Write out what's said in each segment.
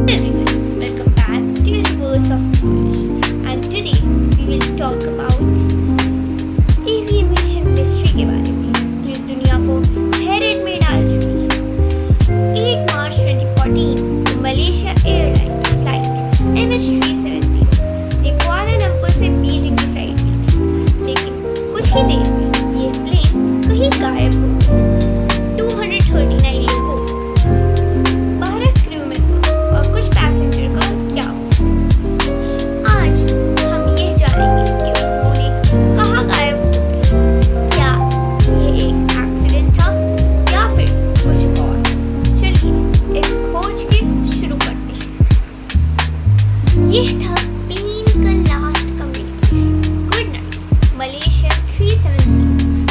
Everyone, welcome back to Universe of Knowledge. And today we will talk about aviation mystery के बारे में जो दुनिया को हैरत में डाल चुकी है। 8 मार्च 2014 मलेशिया एयरलाइंस फ्लाइट MH370 ने कुआलालंपुर से बीजिंग की फ्लाइट ली थी, लेकिन कुछ ही देर में ये प्लेन कहीं गायब हो गया। 239 लोगों, 12 क्रू मेंबर और कुछ पैसेंजर का क्या हुआ? आज हम ये जानेंगे कि उन्होंने कहाँ गायब हो गए। क्या ये एक एक्सीडेंट था या फिर कुछ और? चलिए इस खोज के शुरू करते हैं। यह था प्लेन का last communication. Good night Malaysia 370।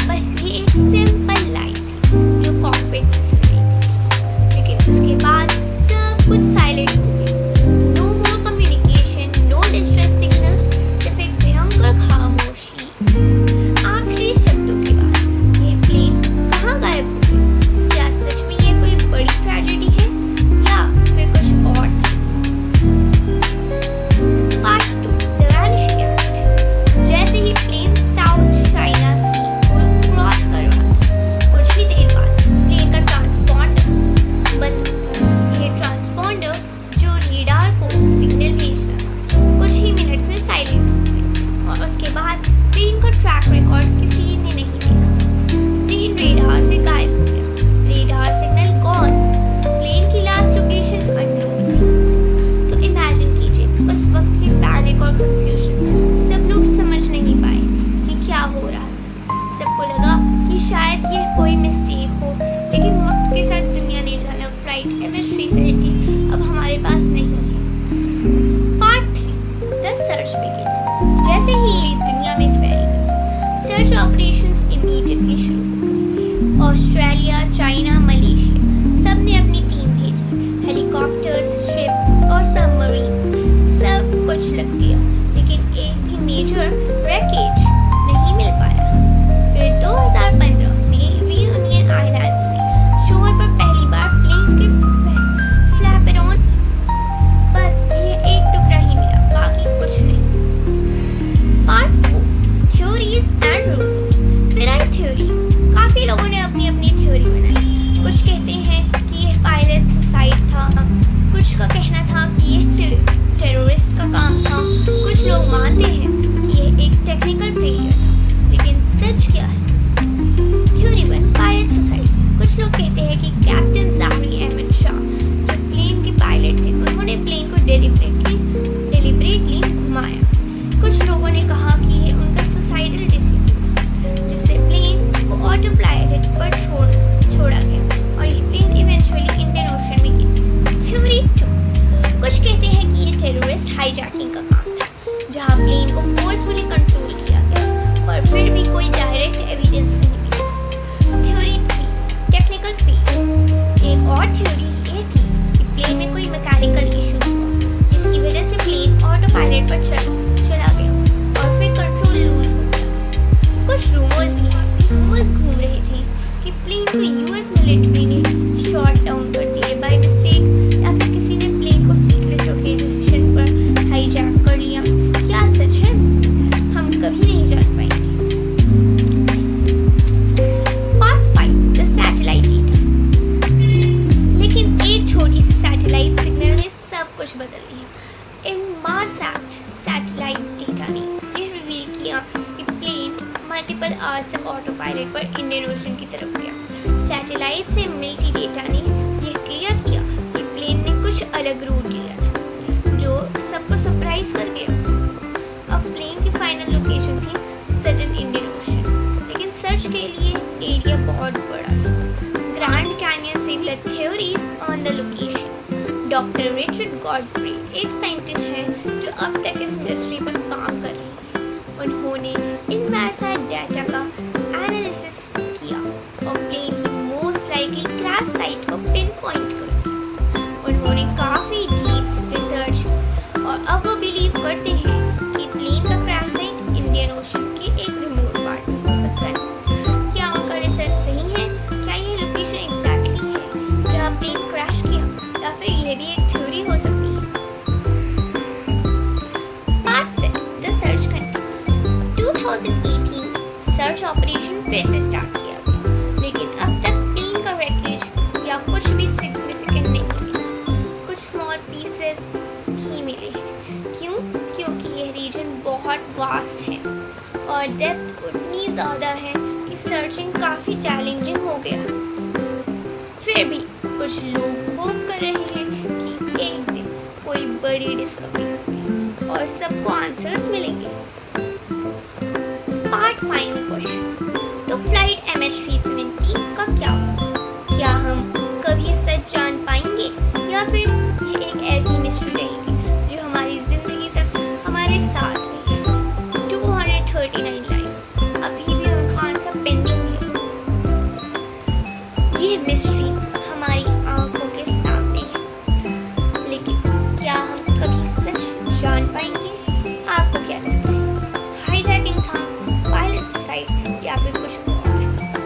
बस ये एक सिंपल लाइन थी जो कॉकपिट से सुन रही थी, लेकिन उसके बाद सब कुछ साइलेंट हो गया। नो मोर कम्युनिकेशन, नो डिस्ट्रेस सिग्नल्स, सिर्फ एक भयंकर खामोशी। आखिरी शब्दों के बाद ये प्लेन कहाँ गायब हो गया? क्या सच में ये कोई बड़ी ट्रेजेडी है या फिर कुछ और था? Part 2, the vanishing act. जैसे ही प्लेन साउथ चाइना सी को क्रॉस कर रहा था, कुछ ही देर बाद प्लेन का ट्रांसपॉन्डर बंद हो गया। ये ट्रांसपॉन्डर जो रेडार को सिग्नल भेजता था, कुछ ही मिनट्स में साइलेंट हो गया और उसके बाद प्लेन का ट्रैक रिकॉर्ड किसी ने नहीं देखा। प्लेन रेडार से गायब हो गया, रेडार सिग्नल गॉन, प्लेन की लास्ट लोकेशन अननोन थी। तो इमेजिन कीजिए उस वक्त की पैनिक और कंफ्यूजन। सब लोग समझ नहीं पाए कि क्या हो रहा था। सबको लगा कि शायद ये कोई मिस्टेक हो, लेकिन वक्त के साथ दुनिया ने जाना फ्लाइट MH370 अब हमारे पास नहीं है। Part 3, the search begin. जैसे ही ये दुनिया में फैल गई, सर्च ऑपरेशंस इमीडिएटली शुरू हो गई। ऑस्ट्रेलिया, चाइना, मलेशिया सब ने अपनी टीम भेजी। हेलीकॉप्टर्स, शिप्स और सबमरीन्स, सब कुछ लग गया, लेकिन एक भी मेजर wreckage नहीं मिल पाया। फिर 2015 में रियूनियन आइलैंड्स ने शोर पर पहली बार प्लेन के फ्लैपेरॉन, बस ये एक टुकड़ा ही मिला, बाकी कुछ नहीं। Part 4, theories and rumours. फिर आई थ्योरीज। काफी लोगों ने अपनी अपनी थ्योरी बनाई। कुछ कहते हैं कि यह पायलट सुसाइड था, कुछ का कहना था कि यह टेररिस्ट का काम था, कुछ लोग मानते हैं कि यह एक टेक्निकल फेलियर था। लेकिन सच क्या है? Theory 1, pilot suicide. कुछ लोग कहते हैं कि कैप्टन ज़ाहरी अहमद शाह जो प्लेन के पायलट थे, उन्होंने प्लेन को डेलिब्रेटली घुमाया। कुछ लोगों ने कहा कि यह उनका सुसाइडल डिसीजन था, जिससे प्लेन को ऑटो पायलट पर छोड़ा गया और ये प्लेन इवेंचुअली इंडियन ओशन में गिरी। थ्योरी 2, कुछ कहते हैं कि ये टेररिस्ट हाईजैकिंग का काम था, जहां प्लेन को फोर्सफुली कंट्रोल किया गया, पर फिर भी कोई डायरेक्ट एविडेंस नहीं मिला। Theory 3, technical fail. एक और थ्योरी ये थी कि प्लेन में कोई मैकेनिकल इशू हुआ, जिसकी वजह से प्लेन ऑटो पायलट पर चला गया और फिर कंट्रोल लूज हो गया। कुछ रूमर्स भी हैं, रूमर्स घूम रहे थे कि प्लेन को यूएस मिलिट्री ने शॉट डाउन कर दिया बाय मिस्टेक, या फिर किसी ने प्लेन को सीक्रेट लोकेशन पर हाईजैक कर लिया। क्या सच है? हम कभी नहीं जान पाएंगे। Part 5, the satellite data. लेकिन एक छोटी सी सैटेलाइट सिग्नल ने सब कुछ बदल दिया। इनमारसैट सैटेलाइट डेटा ने यह रिवील किया कि प्लेन मल्टीपल आवर्स तक ऑटो पायलट पर इंडियन ओशन की तरफ गया। सैटेलाइट से मिलती डेटा ने यह क्लियर किया कि प्लेन ने कुछ अलग रूट लिया था, जो सबको सरप्राइज कर गया। अब प्लेन की फाइनल लोकेशन थी सदर्न इंडियन ओशन, लेकिन सर्च के लिए एरिया बहुत बड़ा था। ग्रैंड कैनियन से भी theories on the location. Doctor Richard Godfrey एक साइंटिस्ट हैं जो अब तक इस मिस्ट्री पर काम कर रहे हैं। उन्होंने इनमारसैट डेटा का एनालिसिस किया और प्लेन की मोस्ट लाइकली क्रैश साइट को पिन पॉइंट कर दिया। उन्होंने काफ़ी डीप रिसर्च और अब वो बिलीव करते हैं कि प्लेन का क्रैश साइट इंडियन ओशन के एक रिमोट पार्ट में हो सकता है। क्या उनका रिसर्च सही है? क्या ये लोकेशन एग्जैक्टली है जहाँ प्लेन क्रैश किया, या फिर यह भी एक थ्योरी हो सकती है? बहुत वास्ट है और डेप्थ उतनी ज़्यादा है कि सर्चिंग काफ़ी चैलेंजिंग हो गया। फिर भी कुछ लोग होप कर रहे हैं कि एक दिन कोई बड़ी डिस्कवरी होगी और सबको आंसर्स मिलेंगे। पार्ट 5 क्वेश्चन, तो फ्लाइट MH370 का क्या होगा? क्या हम कभी सच जान पाएंगे या फिर ये एक ऐसी मिस्ट्री रहेगी जो हमारी जिंदगी तक हमारे साथ रहेगी? 239 लाइव्स, अभी भी उनका आंसर पेंडिंग है। ये मिस्ट्री हमारी आंखों के सामने है, लेकिन क्या हम कभी सच जान पाएंगे? आपको क्या लगता है? हाईजैकिंग था, वायलेंस सुसाइड या फिर कुछ और?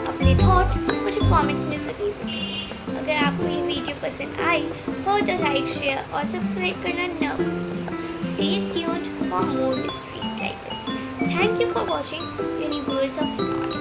अपने थॉट्स मुझे कमेंट्स में ज़रूर बताइए। अगर आपको ये वीडियो पसंद आई हो तो लाइक, शेयर और सब्सक्राइब करना न भूलिए। Stay tuned for more mysteries like this. Thank you for watching universe of not.